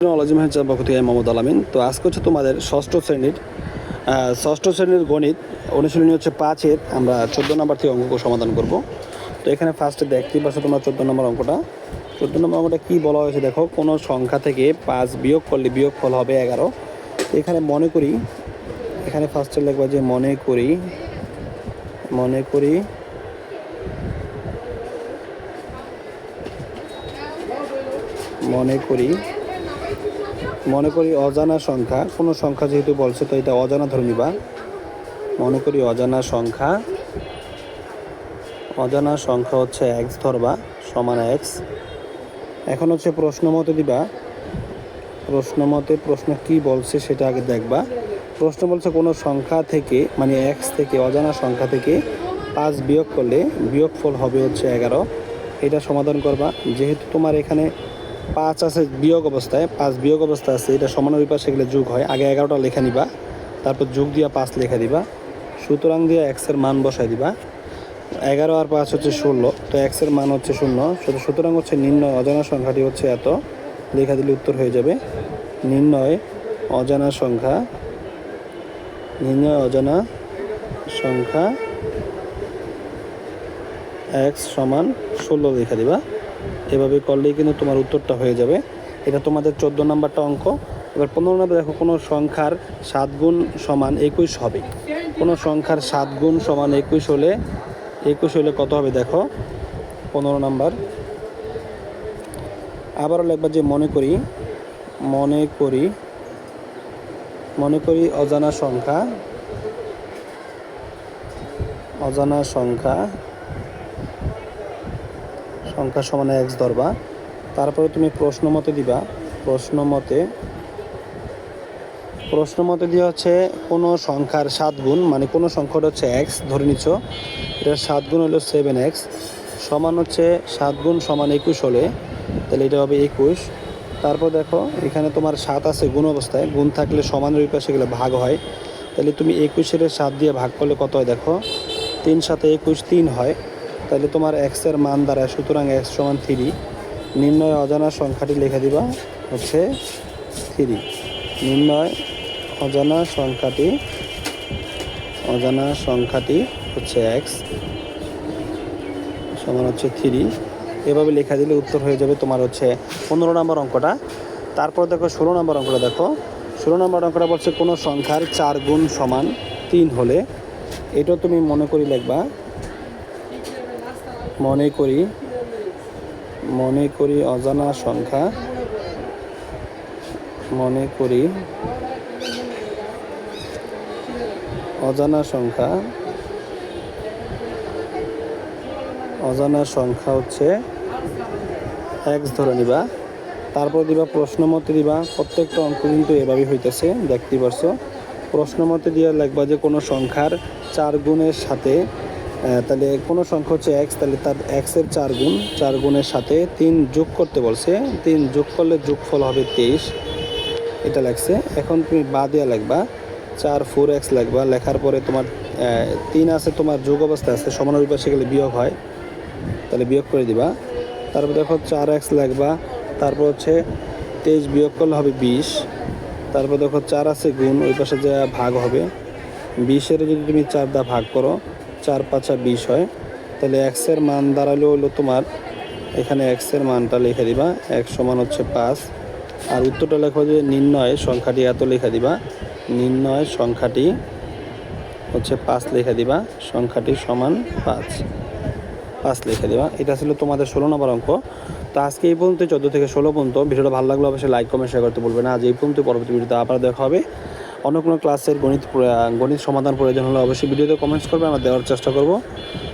Technology manager পক্ষ থেকে মোহাম্মদ আলামিন। তো আজকে হচ্ছে তোমাদের ষষ্ঠ শ্রেণীর গণিত অনুশীলনী হচ্ছে 5-এর আমরা 14 নম্বর থেকে অঙ্ক সমাধান করব। তো এখানে ফার্স্টে দেখতেই পাচ্ছ তোমরা 14 নম্বর অঙ্কটা। 14 নম্বর অঙ্কটা কী বলা হয়েছে দেখো, কোনো সংখ্যা থেকে 5 বিয়োগ করলে বিয়োগফল হবে 11। এখানে মনে করি, এখানে ফার্স্টে লিখবা যে মনে করি অজানা সংখ্যা, কোনো সংখ্যা যেহেতু বলছে তো এটা অজানা ধরে নিবা। মনে করি অজানা সংখ্যা হচ্ছে x ধরবা সমান x। এখন হচ্ছে প্রশ্ন মতে দিবা, প্রশ্ন কি বলছে সেটা আগে দেখবা। প্রশ্ন বলছে কোনো সংখ্যা থেকে মানে x থেকে অজানা সংখ্যা থেকে 5 বিয়োগ করলে বিয়োগফল হবে হচ্ছে 11। এটা সমাধান করবা। যেহেতু তোমার এখানে 5 আছে বিয়োগ অবস্থায়, 5 বিয়োগ অবস্থায় আছে, এটা সমানের ওই পাশে গেলে যোগ হয়। আগে 11টা লেখা নিবা, তারপর যোগ দিয়া 5 লেখা দিবা। সুতরাং দিয়ে x এর মান বসাই দিবা। 11 আর 5 হচ্ছে 16, তো x এর মান হচ্ছে 0। সুতরাং হচ্ছে নির্ণয় অজানা সংখ্যাটি হচ্ছে এত, লেখা দিলে উত্তর হয়ে যাবে। নির্ণয় অজানা সংখ্যা x সমান 16 লেখা দিবা। এভাবে করলেই কিন্তু তোমার উত্তরটা হয়ে যাবে। এটা তোমাদের 14 নম্বরটা অঙ্ক। এবার 15 নম্বর দেখো, কোনো সংখ্যার 7 গুণ সমান 21 হবে। কোনো সংখ্যার 7 গুণ সমান 21 হলে কত হবে দেখো 15 নম্বর। আবারও লিখবা যে মনে করি অজানা সংখ্যা সমান x ধরবা। তারপরে তুমি প্রশ্ন মতে দিবা। প্রশ্ন মতে দিয়ে হচ্ছে কোনো সংখ্যার 7 গুণ, মানে কোনো সংখ্যাটা হচ্ছে x ধরে নিচ্ছ, এটা 7 গুণ হলো 7x সমান হচ্ছে 7 গুণ সমান 21 হলে তাহলে এটা হবে 21। তারপর দেখো এখানে তোমার 7 আছে গুণ অবস্থায়, গুণ থাকলে সমানের ওই পাশে গেলে ভাগ হয়। তাহলে তুমি 21-এর 7 দিয়ে ভাগ করলে কত হয় দেখো, 3 7 21 3 হয়। তাহলে তোমার x এর মান দাঁড়ায়, সুতরাং x সমান 3। নির্ণয় অজানা সংখ্যাটি লিখে দিবা হচ্ছে 3। নির্ণয় অজানা সংখ্যাটি হচ্ছে x সমান হচ্ছে 3। এভাবে লেখা দিলে উত্তর হয়ে যাবে তোমার হচ্ছে 15 নম্বর অঙ্কটা। তারপর দেখো 16 নম্বর অঙ্কটা দেখো। 16 নম্বর অঙ্কটা বলছে কোনো সংখ্যার 4 গুণ সমান 3 হলে, এটাও তুমি মনে করি লিখবা। মনে করি অজানা সংখ্যা হচ্ছে x ধরে নিবা। তারপর দিবা প্রশ্ন মতে দিবা। প্রত্যেকটা অঙ্ক কিন্তু এভাবেই হইতেছে, দেখতেই পারছো। প্রশ্ন মতে দিয়ে লিখবা যে কোনো সংখ্যার 4 গুণের সাথে, তাহলে কোনো সংখ্যা হচ্ছে x, তাহলে তার x এর 4 গুণের সাথে 3 যোগ করতে বলছে। 3 যোগ করলে যোগফল হবে 23, এটা লাগছে। এখন তুমি বাদিয়া লিখবা 4 4x লিখবা। লেখার পরে তোমার 3 আছে তোমার যোগ অবস্থায় আছে, সমানের ওই পাশে গেলে বিয়োগ হয়, তাহলে বিয়োগ করে দিবা। তারপর দেখো 4x লিখবা। তারপর হচ্ছে 23 বিয়োগ করলে হবে 20। তারপর দেখো 4 আছে গুণ, ওই পাশে যা ভাগ হবে। 20-এর যদি তুমি 4 দা ভাগ করো, 4 5 20 হয়। তাহলে x এর মান দাঁড়ালো হলো তোমার, এখানে x এর মানটা লিখে দিবা, x সমান হচ্ছে 5। আর উত্তরটা লেখো যে নির্ণয় সংখ্যাটি এত লিখে দিবা। নির্ণয় সংখ্যাটি হচ্ছে 5 লিখে দিবা, সংখ্যাটি সমান 5 লিখে দিবা। এটা ছিল তোমাদের 16 নম্বর অঙ্ক। তো আজকে এই পর্যন্ত 14 থেকে 16 পর্যন্ত। ভিডিওটা ভালো লাগলে অবশ্যই লাইক কমেন্ট শেয়ার করতে বলবে না। আজ এই পর্যন্ত, পরবর্তী ভিডিওতে আবার দেখা হবে। অন্য কোনো ক্লাসের গণিত সমাধান প্রয়োজন হলে অবশ্যই ভিডিওতে কমেন্টস করবে, আমরা দেওয়ার চেষ্টা করব।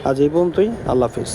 আজ এই পর্যন্তই, আল্লাহ হাফিজ।